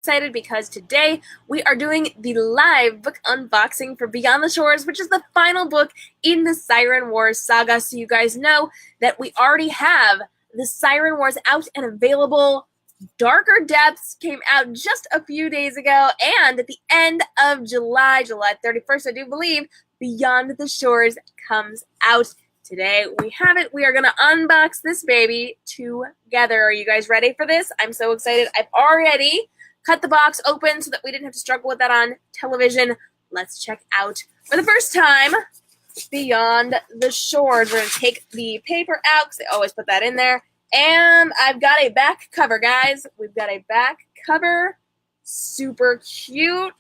Excited because today we are doing the live book unboxing for Beyond the Shores, which is the final book in the Siren Wars saga. So you guys know that we already have the Siren Wars out and available. Darker Depths came out just a few days ago, and at the end of July 31st, I do believe, Beyond the Shores comes out. Today we have it. We are going to unbox this baby together. Are you guys ready for this? I'm so excited. I've already cut the box open so that we didn't have to struggle with that on television. Let's check out, for the first time, Beyond the Shores. We're going to take the paper out because they always put that in there. And I've got a back cover, guys. We've got a back cover. Super cute.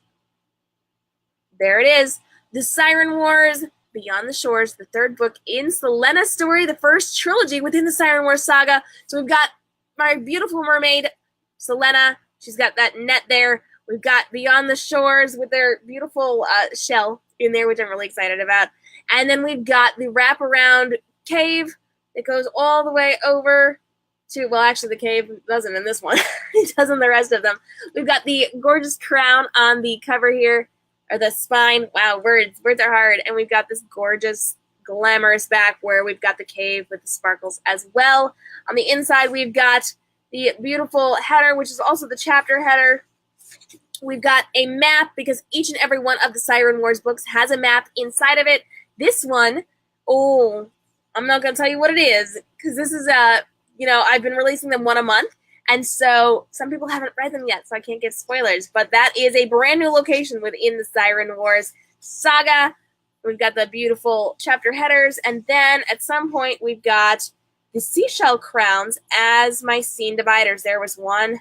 There it is. The Siren Wars, Beyond the Shores, the third book in Selena's story, the first trilogy within the Siren Wars saga. So we've got my beautiful mermaid, Selena. She's got that net there. We've got Beyond the Shores with their beautiful shell in there, which I'm really excited about. And then we've got the wraparound cave that goes all the way over to, well, actually the cave doesn't in this one. It does in the rest of them. We've got the gorgeous crown on the cover here, or the spine. Wow, words are hard. And we've got this gorgeous, glamorous back where we've got the cave with the sparkles as well. On the inside, we've got the beautiful header, which is also the chapter header. We've got a map because each and every one of the Siren Wars books has a map inside of it. This one, oh, I'm not going to tell you what it is because this is I've been releasing them one a month. And so some people haven't read them yet, so I can't give spoilers. But that is a brand new location within the Siren Wars saga. We've got the beautiful chapter headers. And then at some point, we've got the seashell crowns as my scene dividers. There was one.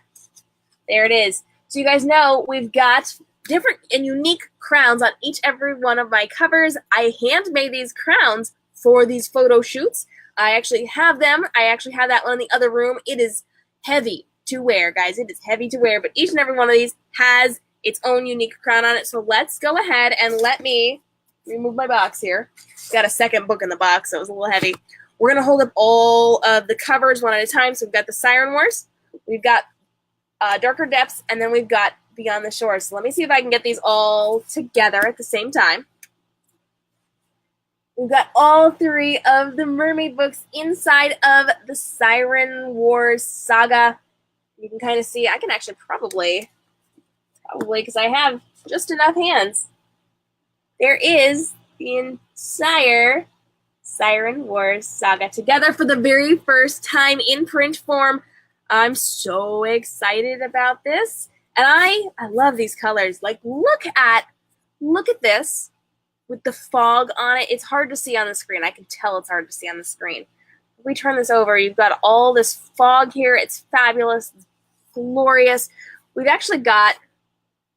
There it is. So you guys know we've got different and unique crowns on every one of my covers. I handmade these crowns for these photo shoots. I actually have them. I actually have that one in the other room. It is heavy to wear, guys. It is heavy to wear, but each and every one of these has its own unique crown on it. So let's go ahead and let me remove my box here. Got a second book in the box, so it was a little heavy. We're going to hold up all of the covers one at a time. So we've got the Siren Wars, we've got Darker Depths, and then we've got Beyond the Shores. So let me see if I can get these all together at the same time. We've got all three of the mermaid books inside of the Siren Wars saga. You can kind of see, I can actually probably, because I have just enough hands. There is the entire Siren Wars saga together for the very first time in print form. I'm so excited about this. And I love these colors. Like, look at this with the fog on it. It's hard to see on the screen. I can tell it's hard to see on the screen. If we turn this over, you've got all this fog here. It's fabulous. It's glorious. We've actually got,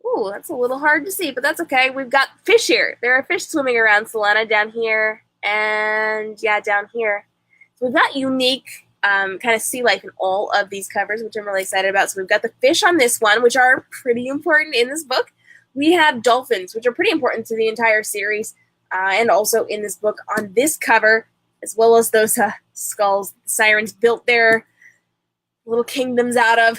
ooh, that's a little hard to see, but that's okay. We've got fish here. There are fish swimming around Selena down here. And yeah, down here. So we've got unique kind of sea life in all of these covers, which I'm really excited about. So we've got the fish on this one, which are pretty important in this book. We have dolphins, which are pretty important to the entire series, and also in this book on this cover, as well as those skulls the sirens built their little kingdoms out of.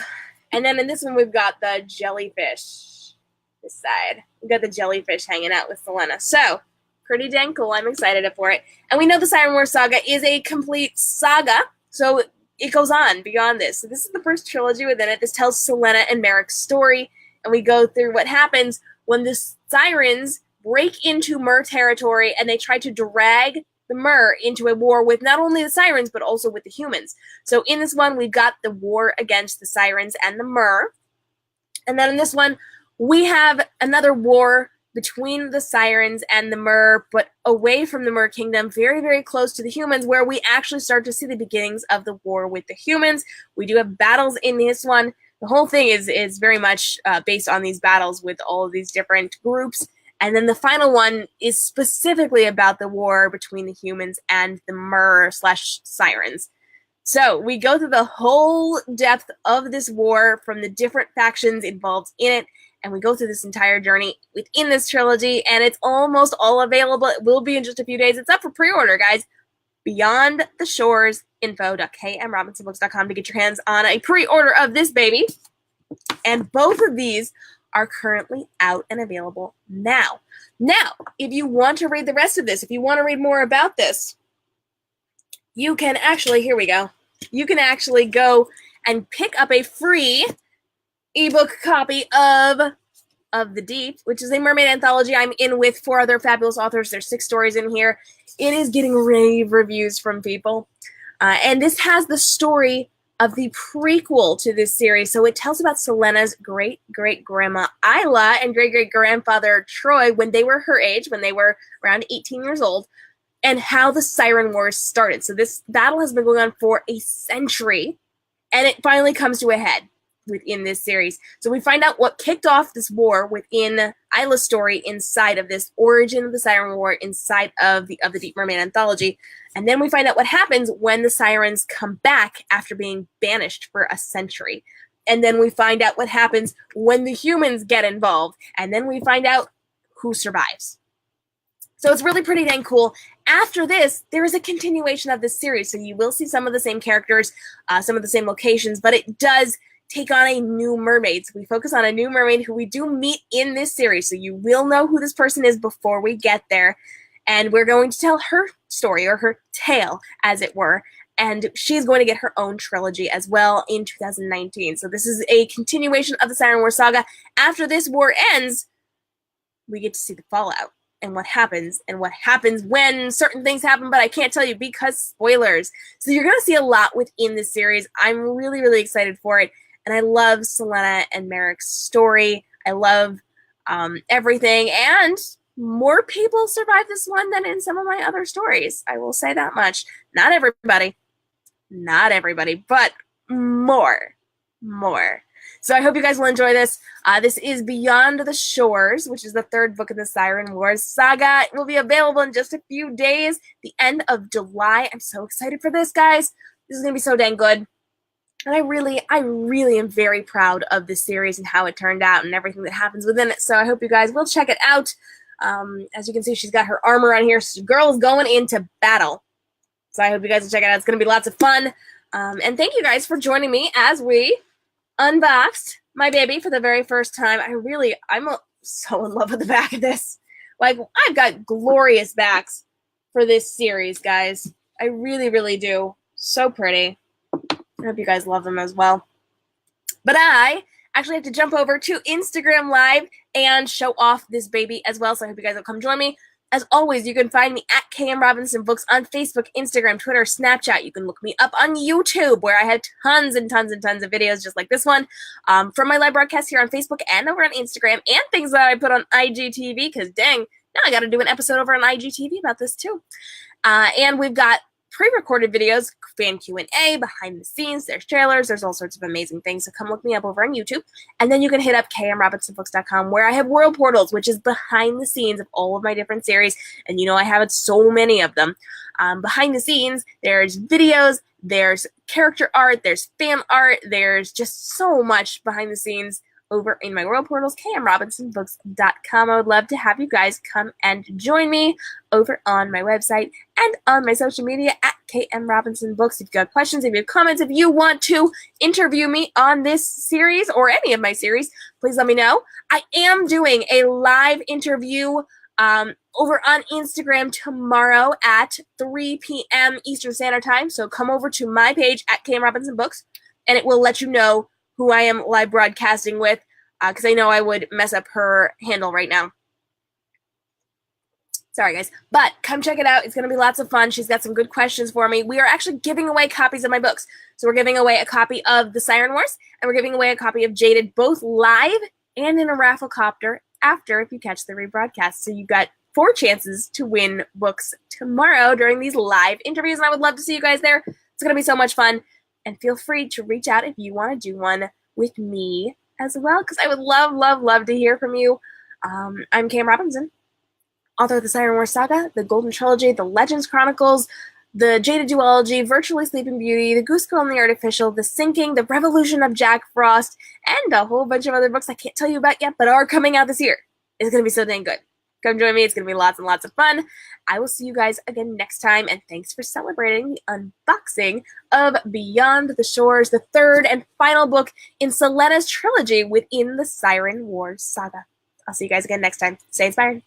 And then in this one, we've got the jellyfish. This side, we've got the jellyfish hanging out with Selena. So pretty dang cool. I'm excited for it. And we know the Siren Wars saga is a complete saga, so it goes on beyond this. So this is the first trilogy within it. This tells Selena and Merrick's story, and we go through what happens when the sirens break into Mer territory and they try to drag the Mer into a war with not only the sirens, but also with the humans. So in this one, we've got the war against the sirens and the Mer. And then in this one, we have another war between the sirens and the Mer, but away from the Mer kingdom, very, very close to the humans, where we actually start to see the beginnings of the war with the humans. We do have battles in this one. The whole thing is very much based on these battles with all of these different groups. And then the final one is specifically about the war between the humans and the Mer/sirens. So we go through the whole depth of this war from the different factions involved in it. And we go through this entire journey within this trilogy, and it's almost all available. It will be in just a few days. It's up for pre-order, guys. Beyond the Shores info.k.m.robinsonbooks.com to get your hands on a pre-order of this baby. And both of these are currently out and available now. Now, if you want to read the rest of this, if you want to read more about this, you can actually, here we go, you can actually go and pick up a free ebook copy of The Deep, which is a mermaid anthology I'm in with 4 other fabulous authors. There's 6 stories in here. It is getting rave reviews from people. And this has the story of the prequel to this series. So it tells about Selena's great-great-grandma Isla and great-great-grandfather Troy when they were her age, when they were around 18 years old, and how the Siren Wars started. So this battle has been going on for a century, and it finally comes to a head within this series. So we find out what kicked off this war within Isla's story inside of this origin of the Siren War inside of the Deep Mermaid anthology. And then we find out what happens when the sirens come back after being banished for a century. And then we find out what happens when the humans get involved. And then we find out who survives. So it's really pretty dang cool. After this, there is a continuation of this series. So you will see some of the same characters, some of the same locations, but it does take on a new mermaid. So we focus on a new mermaid who we do meet in this series. So you will know who this person is before we get there. And we're going to tell her story, or her tale, as it were. And she's going to get her own trilogy as well in 2019. So this is a continuation of the Siren War saga. After this war ends, we get to see the fallout and what happens when certain things happen, but I can't tell you because spoilers. So you're going to see a lot within this series. I'm really, really excited for it. And I love Selena and Merrick's story. I love everything. And more people survive this one than in some of my other stories. I will say that much. Not everybody, but more. So I hope you guys will enjoy this. This is Beyond the Shores, which is the 3rd book in the Siren Wars saga. It will be available in just a few days, the end of July. I'm so excited for this, guys. This is going to be so dang good. And I really am very proud of this series and how it turned out and everything that happens within it. So I hope you guys will check it out. As you can see, she's got her armor on here. So the girl is going into battle. So I hope you guys will check it out. It's going to be lots of fun. And thank you guys for joining me as we unboxed my baby for the very first time. I'm so in love with the back of this. Like, I've got glorious backs for this series, guys. I really, really do. So pretty. I hope you guys love them as well. But I actually have to jump over to Instagram Live and show off this baby as well. So I hope you guys will come join me. As always, you can find me at k.m.robinson books on Facebook, Instagram, Twitter, Snapchat. You can look me up on YouTube, where I have tons and tons and tons of videos just like this one from my live broadcast here on Facebook and over on Instagram, and things that I put on IGTV, because dang, now I got to do an episode over on IGTV about this too. And we've got pre-recorded videos, fan Q&A, behind the scenes, there's trailers, there's all sorts of amazing things, so come look me up over on YouTube. And then you can hit up k.m.robinsonbooks.com, where I have World Portals, which is behind the scenes of all of my different series, and you know I have so many of them. Behind the scenes, there's videos, there's character art, there's fan art, there's just so much behind the scenes over in my World Portals, k.m.robinsonbooks.com. I would love to have you guys come and join me over on my website and on my social media at k.m.robinsonbooks. If you've got questions, if you have comments, if you want to interview me on this series or any of my series, please let me know. I am doing a live interview over on Instagram tomorrow at 3 p.m. Eastern Standard Time. So come over to my page at k.m.robinsonbooks, and it will let you know who I am live broadcasting with, because I know I would mess up her handle right now. Sorry, guys. But come check it out. It's going to be lots of fun. She's got some good questions for me. We are actually giving away copies of my books. So we're giving away a copy of The Siren Wars, and we're giving away a copy of Jaded, both live and in a raffle copter after, if you catch the rebroadcast. So you've got 4 chances to win books tomorrow during these live interviews, and I would love to see you guys there. It's going to be so much fun. And feel free to reach out if you want to do one with me as well, because I would love to hear from you. I'm k.m. Robinson, author of the Siren Wars saga, the Golden Trilogy, the Legends Chronicles, the Jaded Duology, Virtually Sleeping Beauty, the Goose Girl and the Artificial, the Sinking, the Revolution of Jack Frost, and a whole bunch of other books I can't tell you about yet, but are coming out this year. It's going to be so dang good. Come join me. It's going to be lots and lots of fun. I will see you guys again next time, and thanks for celebrating the unboxing of Beyond the Shores, the third and final book in Selena's trilogy within the Siren Wars saga. I'll see you guys again next time. Stay inspired.